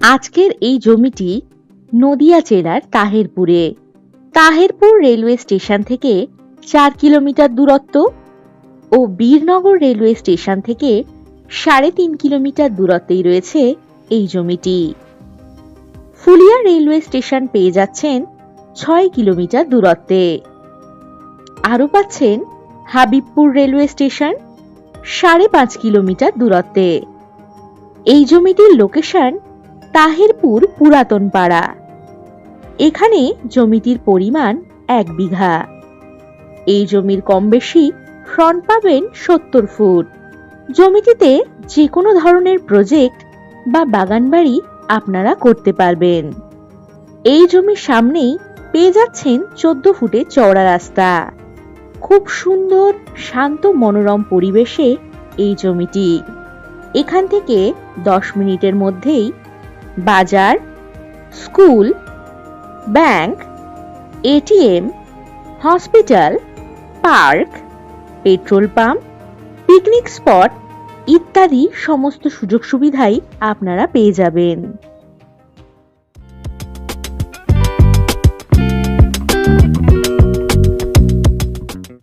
আজকের এই জমিটি নদিয়া জেলার তাহেরপুরে। তাহেরপুর রেলওয়ে স্টেশন থেকে 4 কিলোমিটার দূরত্ব ও বীরনগর রেলওয়ে স্টেশন থেকে 3.5 কিলোমিটার দূরত্বেই রয়েছে এই জমিটি। ফুলিয়া রেলওয়ে স্টেশন পেয়ে যাচ্ছেন 6 কিলোমিটার দূরত্বে। আরও পাচ্ছেন হাবিবপুর রেলওয়ে স্টেশন 5.5 কিলোমিটার দূরত্বে। এই জমিটির লোকেশন তাহেরপুর পুরাতন পাড়া। এখানে জমিটির পরিমাণ 1 বিঘা। এই জমির কম বেশি ফ্রন্ট পাবেন 70 ফুট। জমিটিতে যে কোনো ধরনের প্রজেক্ট বা বাগানবাড়ি আপনারা করতে পারবেন। এই জমির সামনেই পেয়ে যাচ্ছেন 14 ফুটের চওড়া রাস্তা। খুব সুন্দর শান্ত মনোরম পরিবেশে এই জমিটি। এখান থেকে 10 মিনিটের মধ্যেই বাজার, school, bank, ATM, hospital, park, petrol pump, picnic spot ইত্যাদি সমস্ত সুযোগ সুবিধাই আপনারা পেয়ে যাবেন।